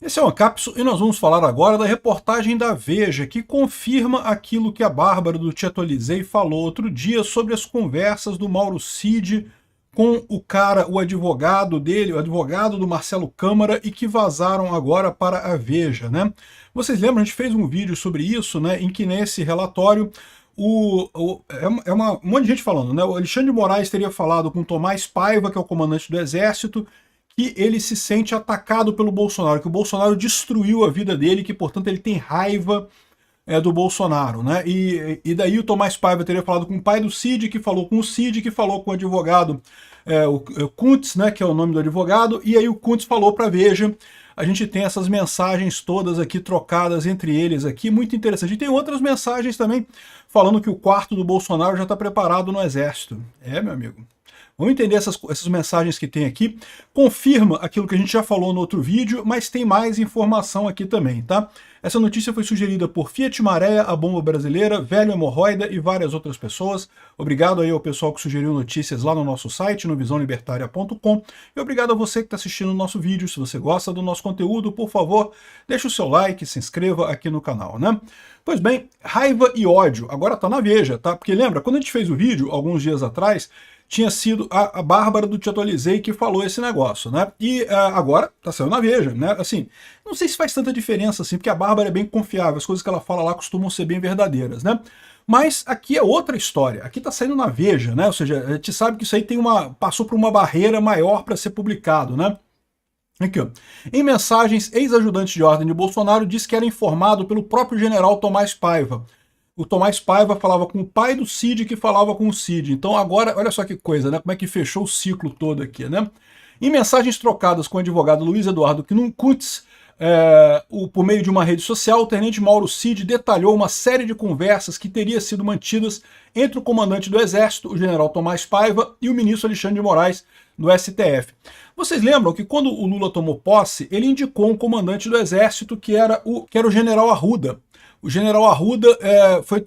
Esse é o Ancapso e nós vamos falar agora da reportagem da Veja, que confirma aquilo que a Bárbara do Te Atualizei falou outro dia sobre as conversas do Mauro Cid com o advogado dele, o advogado do Marcelo Câmara, e que vazaram agora para a Veja, né? Vocês lembram, a gente fez um vídeo sobre isso, né, em que nesse relatório um monte de gente falando, né? O Alexandre de Moraes teria falado com Tomás Paiva, que é o comandante do Exército, que ele se sente atacado pelo Bolsonaro, que o Bolsonaro destruiu a vida dele, que, portanto, ele tem raiva do Bolsonaro, né? E daí o Tomás Paiva teria falado com o pai do Cid, que falou com o Cid, que falou com o advogado, o Kuntz, né, que é o nome do advogado, e aí o Kuntz falou para Veja. A gente tem essas mensagens todas aqui trocadas entre eles aqui, muito interessante. E tem outras mensagens também falando que o quarto do Bolsonaro já está preparado no Exército. É, meu amigo. Vamos entender essas mensagens que tem aqui. Confirma aquilo que a gente já falou no outro vídeo, mas tem mais informação aqui também, tá? Essa notícia foi sugerida por Fiat Maré, a bomba brasileira, Velho Hemorroida e várias outras pessoas. Obrigado aí ao pessoal que sugeriu notícias lá no nosso site, no visãolibertaria.com. E obrigado a você que está assistindo o nosso vídeo. Se você gosta do nosso conteúdo, por favor, deixe o seu like, se inscreva aqui no canal, né? Pois bem, raiva e ódio. Agora tá na Veja, tá? Porque lembra, quando a gente fez o vídeo, alguns dias atrás, tinha sido a Bárbara do Te Atualizei que falou esse negócio, né? E agora tá saindo na Veja, né? Assim, não sei se faz tanta diferença assim, porque a Bárbara é bem confiável, as coisas que ela fala lá costumam ser bem verdadeiras, né? Mas aqui é outra história, aqui tá saindo na Veja, né? Ou seja, a gente sabe que isso aí passou por uma barreira maior para ser publicado, né? Aqui, ó. Em mensagens, ex-ajudante de ordem de Bolsonaro disse que era informado pelo próprio general Tomás Paiva. O Tomás Paiva falava com o pai do Cid, que falava com o Cid. Então agora, olha só que coisa, né? Como é que fechou o ciclo todo aqui, né? Em mensagens trocadas com o advogado Luiz Eduardo Knuckutz, por meio de uma rede social, o tenente Mauro Cid detalhou uma série de conversas que teriam sido mantidas entre o comandante do Exército, o general Tomás Paiva, e o ministro Alexandre de Moraes, do STF. Vocês lembram que quando o Lula tomou posse, ele indicou um comandante do Exército que era o general Arruda. O general Arruda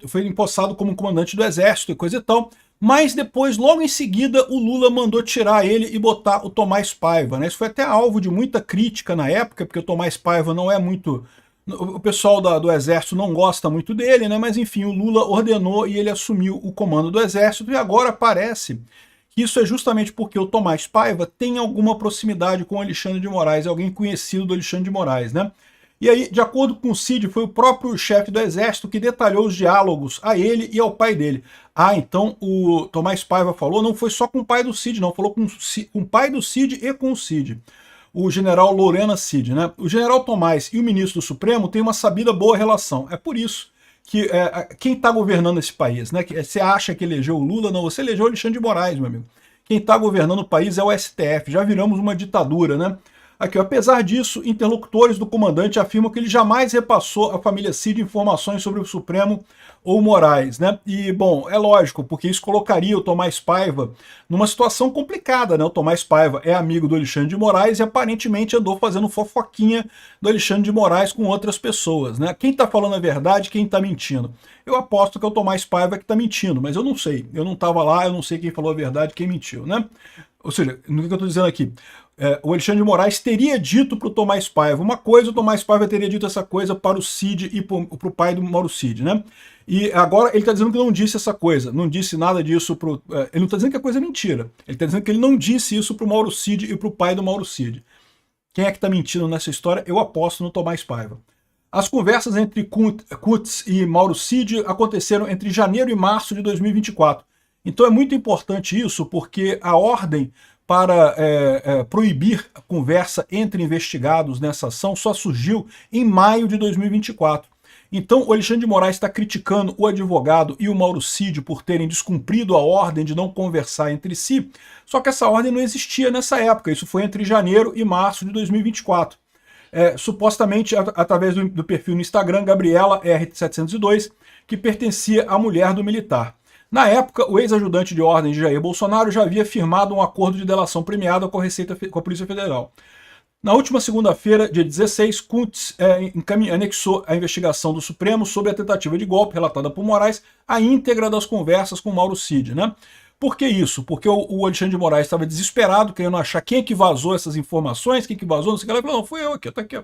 foi empossado como comandante do Exército e coisa e tal, mas depois, logo em seguida, o Lula mandou tirar ele e botar o Tomás Paiva, né? Isso foi até alvo de muita crítica na época, porque o Tomás Paiva não é muito... O pessoal do Exército não gosta muito dele, né? Mas enfim, o Lula ordenou e ele assumiu o comando do Exército, e agora parece que isso é justamente porque o Tomás Paiva tem alguma proximidade com o Alexandre de Moraes, é alguém conhecido do Alexandre de Moraes, né? E aí, de acordo com o Cid, foi o próprio chefe do Exército que detalhou os diálogos a ele e ao pai dele. Ah, então o Tomás Paiva falou, não foi só com o pai do Cid, não, falou com o pai do Cid e com o Cid. O general Lorena Cid, né? O general Tomás e o ministro do Supremo têm uma sabida boa relação. É por isso que quem está governando esse país, né? Você acha que elegeu o Lula? Não, você elegeu o Alexandre de Moraes, meu amigo. Quem está governando o país é o STF, já viramos uma ditadura, né? Aqui, apesar disso, interlocutores do comandante afirmam que ele jamais repassou à família Cid informações sobre o Supremo ou Moraes, né? E, bom, é lógico, porque isso colocaria o Tomás Paiva numa situação complicada, né? O Tomás Paiva é amigo do Alexandre de Moraes e aparentemente andou fazendo fofoquinha do Alexandre de Moraes com outras pessoas, né? Quem tá falando a verdade, quem tá mentindo? Eu aposto que é o Tomás Paiva que tá mentindo, mas eu não sei. Eu não tava lá, eu não sei quem falou a verdade, quem mentiu, né? Ou seja, no que eu estou dizendo aqui, o Alexandre de Moraes teria dito para o Tomás Paiva uma coisa, o Tomás Paiva teria dito essa coisa para o Cid e para o pai do Mauro Cid, né? E agora ele está dizendo que não disse essa coisa, não disse nada disso para ele não está dizendo que a coisa é mentira, ele está dizendo que ele não disse isso para o Mauro Cid e para o pai do Mauro Cid. Quem é que está mentindo nessa história? Eu aposto no Tomás Paiva. As conversas entre Kuntz e Mauro Cid aconteceram entre janeiro e março de 2024. Então é muito importante isso, porque a ordem para proibir a conversa entre investigados nessa ação só surgiu em maio de 2024. Então o Alexandre de Moraes está criticando o advogado e o Mauro Cid por terem descumprido a ordem de não conversar entre si, só que essa ordem não existia nessa época, isso foi entre janeiro e março de 2024. Supostamente através do perfil no Instagram, Gabriela R702, que pertencia à mulher do militar. Na época, o ex-ajudante de ordem de Jair Bolsonaro já havia firmado um acordo de delação premiada com a Polícia Federal. Na última segunda-feira, dia 16, Kuntz anexou a investigação do Supremo sobre a tentativa de golpe relatada por Moraes à íntegra das conversas com Mauro Cid, né? Por que isso? Porque o Alexandre de Moraes estava desesperado, querendo achar quem é que vazou essas informações, quem que vazou, não sei o que. Ele falou, não, fui eu aqui, tá aqui, ó.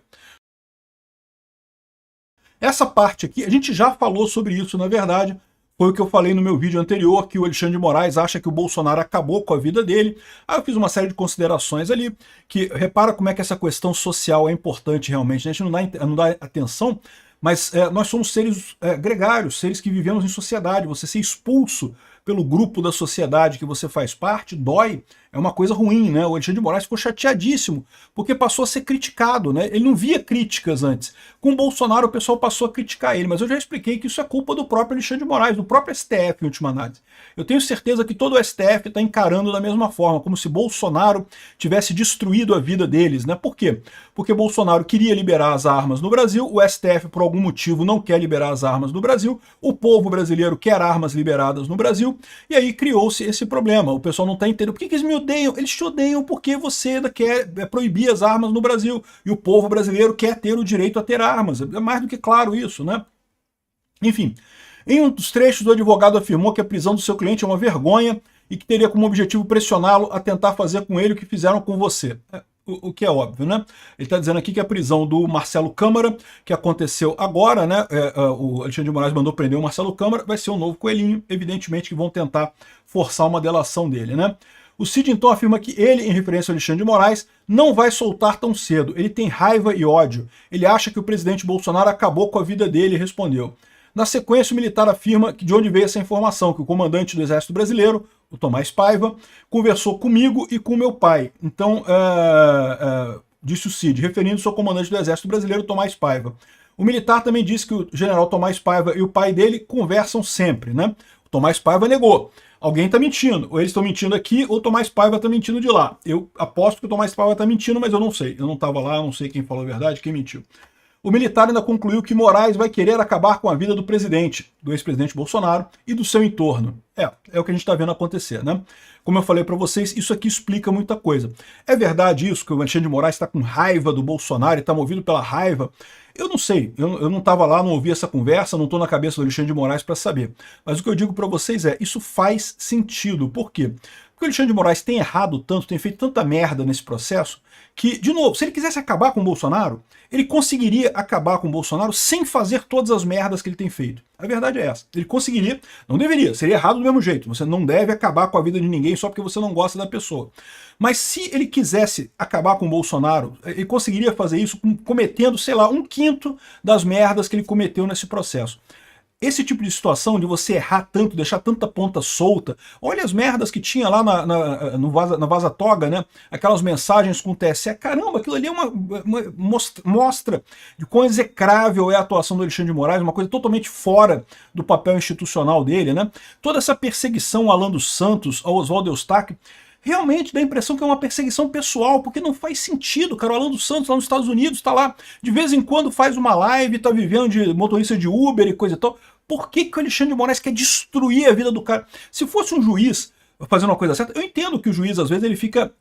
Essa parte aqui, a gente já falou sobre isso, na verdade, foi o que eu falei no meu vídeo anterior, que o Alexandre de Moraes acha que o Bolsonaro acabou com a vida dele. Aí eu fiz uma série de considerações ali, que repara como é que essa questão social é importante realmente, né? A gente não dá atenção, mas nós somos seres gregários, seres que vivemos em sociedade. Você ser expulso pelo grupo da sociedade que você faz parte, dói, é uma coisa ruim, né? O Alexandre de Moraes ficou chateadíssimo, porque passou a ser criticado, né? Ele não via críticas antes. Com o Bolsonaro o pessoal passou a criticar ele, mas eu já expliquei que isso é culpa do próprio Alexandre de Moraes, do próprio STF em última análise. Eu tenho certeza que todo o STF está encarando da mesma forma, como se Bolsonaro tivesse destruído a vida deles, né? Por quê? Porque Bolsonaro queria liberar as armas no Brasil, o STF por algum motivo não quer liberar as armas no Brasil, o povo brasileiro quer armas liberadas no Brasil, e aí criou-se esse problema. O pessoal não está entendendo. Por que eles me odeiam? Eles te odeiam porque você quer proibir as armas no Brasil, e o povo brasileiro quer ter o direito a ter armas. É mais do que claro isso, né? Enfim, em um dos trechos o advogado afirmou que a prisão do seu cliente é uma vergonha e que teria como objetivo pressioná-lo a tentar fazer com ele o que fizeram com você. O que é óbvio, né? Ele está dizendo aqui que a prisão do Marcelo Câmara, que aconteceu agora, né? O Alexandre de Moraes mandou prender o Marcelo Câmara, vai ser um novo Coelhinho, evidentemente que vão tentar forçar uma delação dele, né? O Cid então afirma que ele, em referência ao Alexandre de Moraes, não vai soltar tão cedo. Ele tem raiva e ódio. Ele acha que o presidente Bolsonaro acabou com a vida dele e respondeu. Na sequência, o militar afirma que de onde veio essa informação, que o comandante do Exército Brasileiro, o Tomás Paiva, conversou comigo e com meu pai. Então, disse o Cid, referindo-se ao comandante do Exército Brasileiro, Tomás Paiva. O militar também disse que o general Tomás Paiva e o pai dele conversam sempre, né? O Tomás Paiva negou. Alguém está mentindo. Ou eles estão mentindo aqui, ou o Tomás Paiva está mentindo de lá. Eu aposto que o Tomás Paiva está mentindo, mas eu não sei. Eu não estava lá, eu não sei quem falou a verdade, quem mentiu. O militar ainda concluiu que Moraes vai querer acabar com a vida do presidente, do ex-presidente Bolsonaro e do seu entorno. É o que a gente está vendo acontecer, né? Como eu falei para vocês, isso aqui explica muita coisa. É verdade isso, que o Alexandre de Moraes está com raiva do Bolsonaro e está movido pela raiva? Eu não sei, eu não estava lá, não ouvi essa conversa, não estou na cabeça do Alexandre de Moraes para saber. Mas o que eu digo para vocês é, isso faz sentido. Por quê? Porque o Alexandre de Moraes tem errado tanto, tem feito tanta merda nesse processo, que, de novo, se ele quisesse acabar com o Bolsonaro, ele conseguiria acabar com o Bolsonaro sem fazer todas as merdas que ele tem feito. A verdade é essa. Ele conseguiria, não deveria, seria errado do mesmo jeito. Você não deve acabar com a vida de ninguém só porque você não gosta da pessoa. Mas se ele quisesse acabar com o Bolsonaro, ele conseguiria fazer isso cometendo, sei lá, 1/5 das merdas que ele cometeu nesse processo. Esse tipo de situação de você errar tanto, deixar tanta ponta solta, olha as merdas que tinha lá na Vaza Toga, né? Aquelas mensagens com o TSE, caramba, aquilo ali é uma mostra de quão execrável é a atuação do Alexandre de Moraes, uma coisa totalmente fora do papel institucional dele, né? Toda essa perseguição ao Alan dos Santos, ao Oswaldo Eustáquio, realmente dá a impressão que é uma perseguição pessoal, porque não faz sentido, cara. O Alan dos Santos lá nos Estados Unidos tá lá, de vez em quando faz uma live, tá vivendo de motorista de Uber e coisa e tal. Por que o Alexandre de Moraes quer destruir a vida do cara? Se fosse um juiz fazendo uma coisa certa, eu entendo que o juiz, às vezes, ele fica.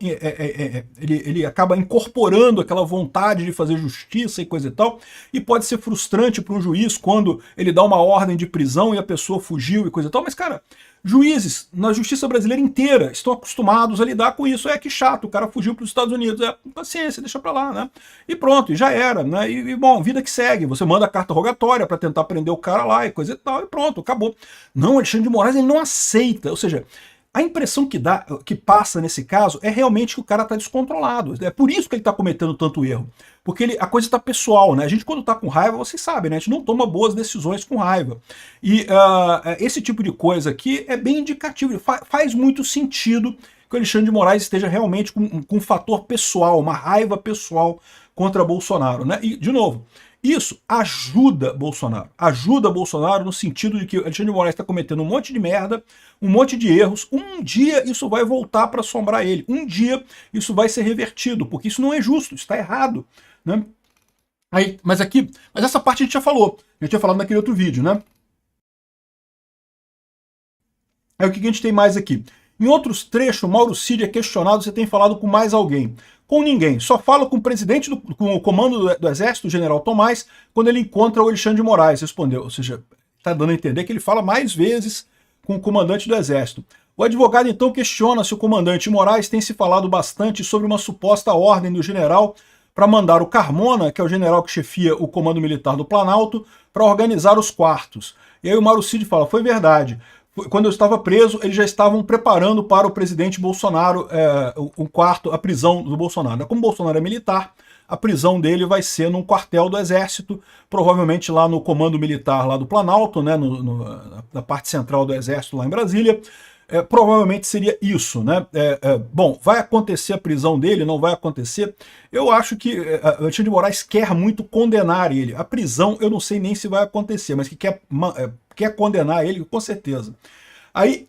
Ele acaba incorporando aquela vontade de fazer justiça e coisa e tal, e pode ser frustrante para um juiz quando ele dá uma ordem de prisão e a pessoa fugiu e coisa e tal, mas, cara. Juízes na justiça brasileira inteira estão acostumados a lidar com isso. Que chato, o cara fugiu para os Estados Unidos. Paciência, deixa para lá, né? E pronto, e já era, né? Bom, vida que segue. Você manda a carta rogatória para tentar prender o cara lá e coisa e tal, e pronto, acabou. Não, Alexandre de Moraes, ele não aceita. Ou seja, a impressão que passa nesse caso é realmente que o cara está descontrolado. É por isso que ele está cometendo tanto erro. Porque a coisa está pessoal, né? A gente, quando está com raiva, vocês sabem, né? A gente não toma boas decisões com raiva. E esse tipo de coisa aqui é bem indicativo. Faz muito sentido que o Alexandre de Moraes esteja realmente com um fator pessoal, uma raiva pessoal contra Bolsonaro, né? E, de novo, isso ajuda Bolsonaro no sentido de que o Alexandre de Moraes está cometendo um monte de merda, um monte de erros. Um dia isso vai voltar para assombrar ele. Um dia isso vai ser revertido, porque isso não é justo, isso está errado, né? Mas essa parte a gente já falou. A gente tinha falado naquele outro vídeo, né? Aí o que a gente tem mais aqui? Em outros trechos, Mauro Cid é questionado se tem falado com mais alguém. Com ninguém. Só fala com o presidente, com o comando do Exército, o general Tomás, quando ele encontra o Alexandre de Moraes, respondeu. Ou seja, está dando a entender que ele fala mais vezes com o comandante do Exército. O advogado então questiona se o comandante Moraes tem se falado bastante sobre uma suposta ordem do general para mandar o Carmona, que é o general que chefia o Comando Militar do Planalto, para organizar os quartos. E aí o Mauro Cid fala, foi verdade. Quando eu estava preso, eles já estavam preparando para o presidente Bolsonaro o quarto, a prisão do Bolsonaro. Como o Bolsonaro é militar, a prisão dele vai ser num quartel do Exército, provavelmente lá no Comando Militar lá do Planalto, né, na parte central do Exército lá em Brasília. Provavelmente seria isso, né? Bom, vai acontecer a prisão dele? Não vai acontecer? Eu acho que Alexandre de Moraes quer muito condenar ele. A prisão eu não sei nem se vai acontecer, mas que quer condenar ele, com certeza. Aí,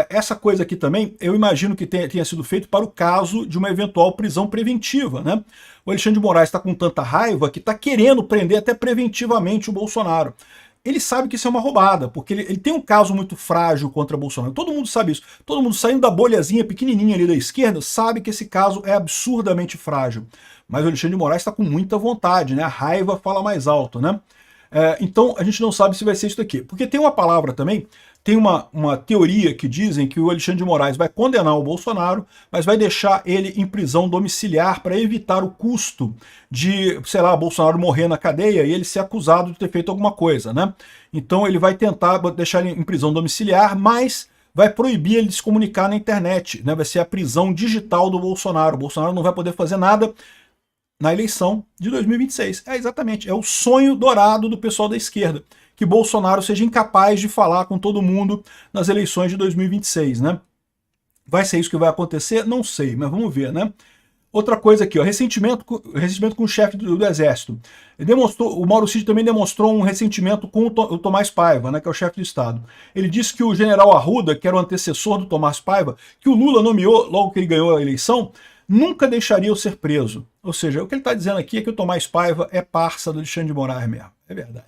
essa coisa aqui também, eu imagino que tenha sido feito para o caso de uma eventual prisão preventiva, né? O Alexandre de Moraes está com tanta raiva que está querendo prender até preventivamente o Bolsonaro. Ele sabe que isso é uma roubada, porque ele tem um caso muito frágil contra Bolsonaro. Todo mundo sabe isso. Todo mundo saindo da bolhazinha pequenininha ali da esquerda sabe que esse caso é absurdamente frágil. Mas o Alexandre de Moraes está com muita vontade, né? A raiva fala mais alto, né? Então a gente não sabe se vai ser isso daqui. Porque tem uma palavra também, tem uma teoria que dizem que o Alexandre de Moraes vai condenar o Bolsonaro, mas vai deixar ele em prisão domiciliar para evitar o custo de, sei lá, Bolsonaro morrer na cadeia e ele ser acusado de ter feito alguma coisa, né? Então ele vai tentar deixar ele em prisão domiciliar, mas vai proibir ele de se comunicar na internet, né? Vai ser a prisão digital do Bolsonaro. O Bolsonaro não vai poder fazer nada na eleição de 2026. Exatamente, é o sonho dourado do pessoal da esquerda, que Bolsonaro seja incapaz de falar com todo mundo nas eleições de 2026, né? Vai ser isso que vai acontecer? Não sei, mas vamos ver, né? Outra coisa aqui, ó, ressentimento com o chefe do Exército. O Mauro Cid também demonstrou um ressentimento com o Tomás Paiva, né, que é o chefe do Estado. Ele disse que o general Arruda, que era o antecessor do Tomás Paiva, que o Lula nomeou logo que ele ganhou a eleição, nunca deixaria-o ser preso. Ou seja, o que ele está dizendo aqui é que o Tomás Paiva é parça do Alexandre de Moraes mesmo. É verdade.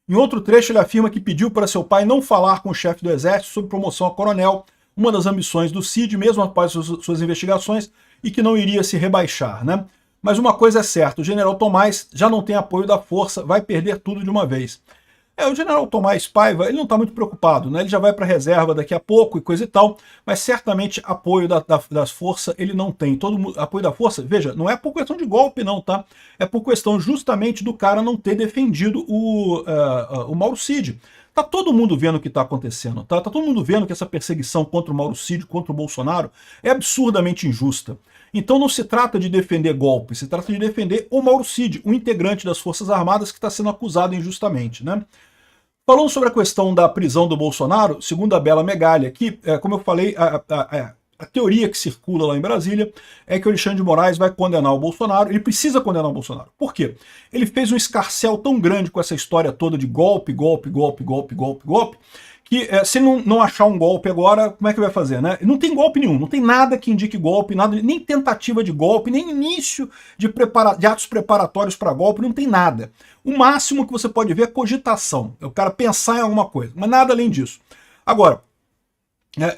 Em outro trecho, ele afirma que pediu para seu pai não falar com o chefe do Exército sobre promoção a coronel, uma das ambições do Cid, mesmo após suas investigações, e que não iria se rebaixar, né? Mas uma coisa é certa, o general Tomás já não tem apoio da força, vai perder tudo de uma vez. O general Tomás Paiva, ele não está muito preocupado, né? Ele já vai para a reserva daqui a pouco e coisa e tal, mas certamente apoio das forças ele não tem. Apoio da força, veja, não é por questão de golpe não, tá? É por questão justamente do cara não ter defendido o Mauro Cid. Tá todo mundo vendo o que está acontecendo, tá? Tá todo mundo vendo que essa perseguição contra o Mauro Cid, contra o Bolsonaro, é absurdamente injusta. Então não se trata de defender golpe, se trata de defender o Mauro Cid, um integrante das Forças Armadas que está sendo acusado injustamente, né? Falando sobre a questão da prisão do Bolsonaro, segundo a Bela Megalha, que, como eu falei, a teoria que circula lá em Brasília é que o Alexandre de Moraes vai condenar o Bolsonaro, ele precisa condenar o Bolsonaro. Por quê? Ele fez um escarcéu tão grande com essa história toda de golpe, que se ele não achar um golpe agora, como é que vai fazer, né? Não tem golpe nenhum, não tem nada que indique golpe, nada, nem tentativa de golpe, nem início de atos preparatórios para golpe, não tem nada. O máximo que você pode ver é cogitação, é o cara pensar em alguma coisa, mas nada além disso. Agora,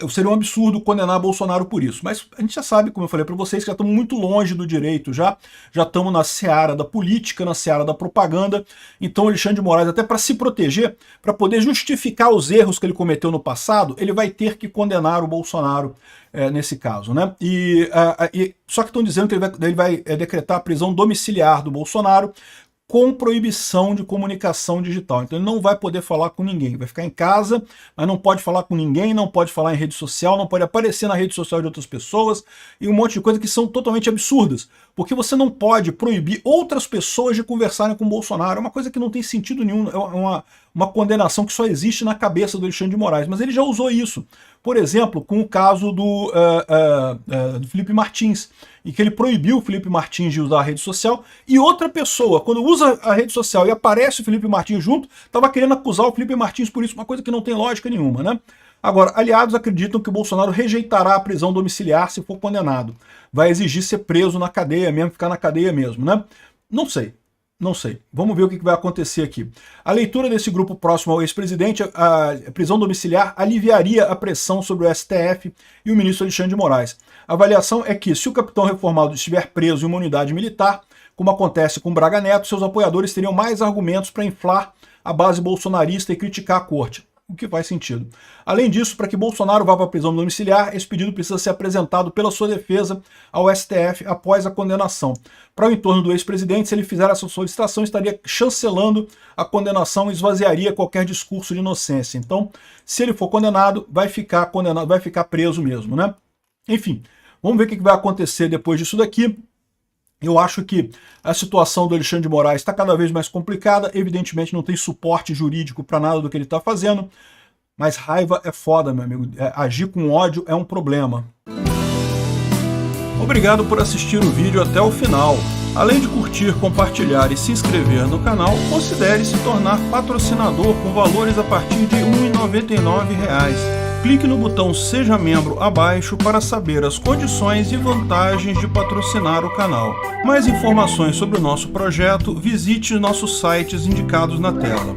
seria um absurdo condenar Bolsonaro por isso, mas a gente já sabe, como eu falei para vocês, que já estamos muito longe do direito, já estamos na seara da política, na seara da propaganda. Então o Alexandre de Moraes, até para se proteger, para poder justificar os erros que ele cometeu no passado, ele vai ter que condenar o Bolsonaro nesse caso, né? Só que estão dizendo que ele vai decretar a prisão domiciliar do Bolsonaro, com proibição de comunicação digital. Então ele não vai poder falar com ninguém, vai ficar em casa, mas não pode falar com ninguém, não pode falar em rede social, não pode aparecer na rede social de outras pessoas e um monte de coisas que são totalmente absurdas, porque você não pode proibir outras pessoas de conversarem com o Bolsonaro, é uma coisa que não tem sentido nenhum, é uma condenação que só existe na cabeça do Alexandre de Moraes, mas ele já usou isso, por exemplo, com o caso do Felipe Martins, em que ele proibiu o Felipe Martins de usar a rede social, e outra pessoa, quando usa a rede social e aparece o Felipe Martins junto, estava querendo acusar o Felipe Martins por isso, uma coisa que não tem lógica nenhuma, né? Agora, aliados acreditam que o Bolsonaro rejeitará a prisão domiciliar se for condenado. Vai exigir ser preso na cadeia mesmo, ficar na cadeia mesmo, né? Não sei. Não sei. Vamos ver o que vai acontecer aqui. A leitura desse grupo próximo ao ex-presidente, a prisão domiciliar aliviaria a pressão sobre o STF e o ministro Alexandre de Moraes. A avaliação é que, se o capitão reformado estiver preso em uma unidade militar, como acontece com Braga Neto, seus apoiadores teriam mais argumentos para inflar a base bolsonarista e criticar a corte. o que faz sentido. Além disso, para que Bolsonaro vá para a prisão domiciliar, esse pedido precisa ser apresentado pela sua defesa ao STF após a condenação. Para o entorno do ex-presidente, se ele fizer essa solicitação, estaria chancelando a condenação e esvaziaria qualquer discurso de inocência. Então, se ele for condenado, vai ficar preso mesmo, né? Enfim, vamos ver o que vai acontecer depois disso daqui. Eu acho que a situação do Alexandre de Moraes está cada vez mais complicada, evidentemente não tem suporte jurídico para nada do que ele está fazendo, mas raiva é foda, meu amigo. Agir com ódio é um problema. Obrigado por assistir o vídeo até o final. Além de curtir, compartilhar e se inscrever no canal, considere se tornar patrocinador com valores a partir de R$ 1,99. Clique no botão Seja Membro abaixo para saber as condições e vantagens de patrocinar o canal. Mais informações sobre o nosso projeto, visite nossos sites indicados na tela.